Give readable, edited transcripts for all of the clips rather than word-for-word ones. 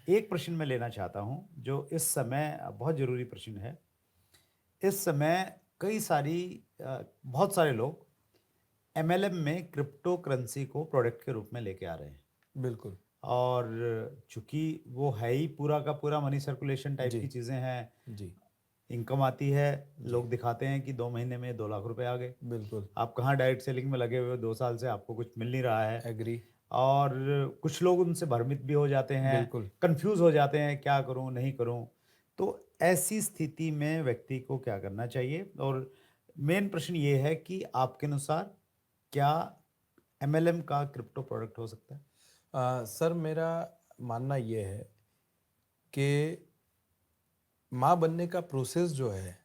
एक प्रश्न मैं लेना चाहता हूं जो इस समय बहुत जरूरी प्रश्न है। इस समय कई सारी बहुत सारे लोग एमएलएम में क्रिप्टो करेंसी को प्रोडक्ट के रूप में लेके आ रहे हैं। बिल्कुल। और चूंकि वो है ही पूरा का पूरा मनी सर्कुलेशन टाइप जी, की चीज़ें हैं, जी, इनकम आती है, जी, लोग दिखाते हैं कि 2 महीने में 2 लाख रुपए आ गए। बिल्कुल, आप कहाँ डायरेक्ट सेलिंग में लगे हुए हो, 2 साल से आपको कुछ मिल नहीं रहा है। एग्री, और कुछ लोग उनसे भ्रमित भी हो जाते हैं, बिल्कुल। कंफ्यूज हो जाते हैं, क्या करूं नहीं करूं। तो ऐसी स्थिति में व्यक्ति को क्या करना चाहिए? और मेन प्रश्न ये है कि आपके अनुसार क्या एमएलएम का क्रिप्टो प्रोडक्ट हो सकता है? सर मेरा मानना ये है कि माँ बनने का प्रोसेस जो है,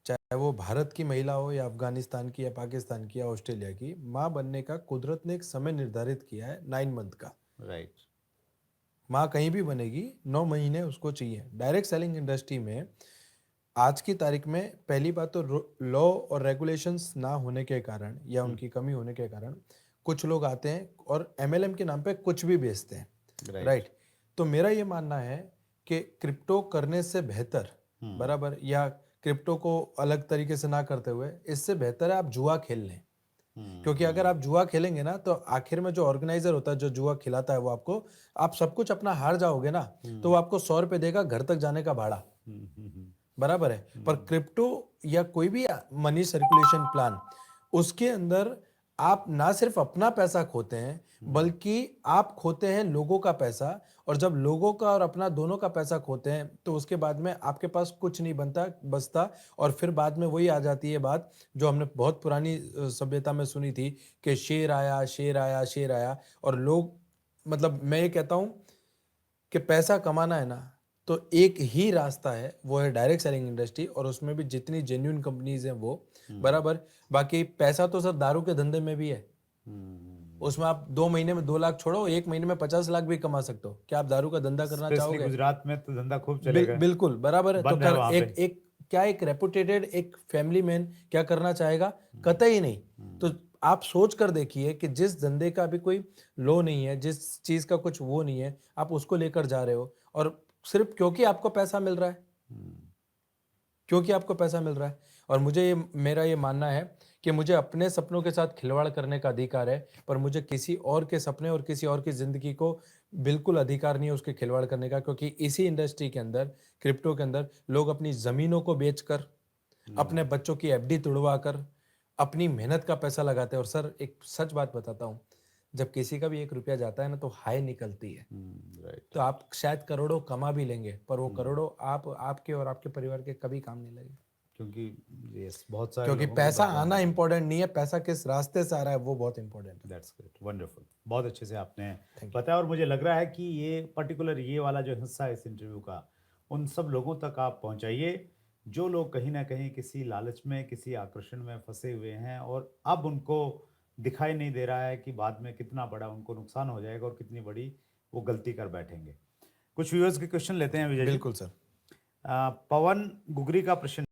चाहे वो भारत की महिला हो या अफ़गानिस्तान की या पाकिस्तान की या ऑस्ट्रेलिया की, माँ बनने का कुदरत ने एक समय निर्धारित किया है 9 मंथ का। राइट। माँ कहीं भी बनेगी, 9 महीने उसको चाहिए। डायरेक्ट सेलिंग इंडस्ट्री में आज की तारीख में पहली बात तो लॉ और रेगुलेशंस ना होने के कारण या हम्म। उनकी कमी होने के कारण कुछ लोग आते हैं और एमएलएम के नाम पे कुछ भी बेचते हैं। राइट। राइट। तो मेरा ये मानना है कि क्रिप्टो करने से बेहतर, हम्म। बराबर, या क्रिप्टो को अलग तरीके से ना करते हुए इससे बेहतर है आप जुआ खेल लें। क्योंकि अगर हम्म। आप जुआ खेलेंगे ना तो आखिर में जो ऑर्गेनाइजर होता है, जो जुआ खिलाता है, वो आपको, आप सब कुछ अपना हार जाओगे ना, तो हम्म। वो आपको 100 रुपये देगा घर तक जाने का भाड़ा। हम्म। हम्म। बराबर है। पर हम्म। क्रिप्टो या कोई भी मनी सर्कुलेशन प्लान, उसके अंदर आप ना सिर्फ अपना पैसा खोते हैं, हम्म। बल्कि आप खोते हैं लोगों का पैसा। और जब लोगों का और अपना दोनों का पैसा खोते हैं तो उसके बाद में आपके पास कुछ नहीं बनता बचता। और फिर बाद में वही आ जाती है बात जो हमने बहुत पुरानी सभ्यता में सुनी थी कि शेर आया, शेर आया, शेर आया। और लोग, मतलब मैं ये कहता हूं कि पैसा कमाना है ना, तो एक ही रास्ता है, वो है डायरेक्ट सेलिंग इंडस्ट्री। और उसमें भी जितनी जेन्युइन कंपनीज हैं वो, हम्म। बराबर। बाकी पैसा तो सर दारू के धंधे में भी है। हम्म। उसमें आप 2 महीने में 2 लाख छोड़ो, 1 महीने में 50 लाख भी कमा सकते हो। क्या आप दारू का धंधा करना स्पेशली चाहोगे? गुजरात में तो धंधा खूब चलेगा। बिल्कुल बराबर है। तो बंद है कर वहां पे। एक एक क्या एक रेपुटेटेड एक फैमिली मैन क्या करना चाहेगा? हम्म। कतई नहीं। तो हम्म। आप सोच कर देखिए कि जिस धंधे का भी कोई लो नहीं है, जिस चीज का कुछ वो नहीं है, आप उसको लेकर जा रहे हो। और सिर्फ क्योंकि आपको पैसा मिल रहा है, हम्म। क्योंकि आपको पैसा मिल रहा है। और मुझे ये, मेरा ये मानना है कि मुझे अपने सपनों के साथ खिलवाड़ करने का अधिकार है, पर मुझे किसी और के सपने और किसी और की जिंदगी को बिल्कुल अधिकार नहीं है उसके खिलवाड़ करने का। क्योंकि इसी इंडस्ट्री के अंदर, क्रिप्टो के अंदर, लोग अपनी जमीनों को बेचकर, अपने हम्म। बच्चों की एफडी तुड़वा कर अपनी मेहनत का पैसा लगाते हैं। और सर एक सच बात बताता हूँ, जब किसी का भी 1 रुपया जाता है ना तो हाय निकलती है। राइट। तो आप शायद करोड़ों कमा भी लेंगे, पर वो हम्म। करोड़ों आप आपके और आपके परिवार के कभी काम नहीं लगे। क्योंकि यस, बहुत सारे क्योंकि लोगों को पैसा बर्बाद आना हो गया। इंपॉर्टेंट नहीं है, पैसा किस रास्ते से आ रहा है वो बहुत इंपॉर्टेंट है। That's great, wonderful. बहुत अच्छे से आपने थैंक यू। बताया। और मुझे लग रहा है कि ये पर्टिकुलर ये वाला जो हिस्सा है इस इंटरव्यू का, उन सब लोगों तक आप पहुंचाइए जो लोग कहीं ना कहीं किसी लालच में, किसी आकर्षण में फंसे हुए हैं, और अब उनको दिखाई नहीं दे रहा है कि बाद में कितना बड़ा उनको नुकसान हो जाएगा और कितनी बड़ी वो गलती कर बैठेंगे। कुछ व्यूअर्स के क्वेश्चन लेते हैं विजय जी। बिल्कुल सर। पवन गुगरी का प्रश्न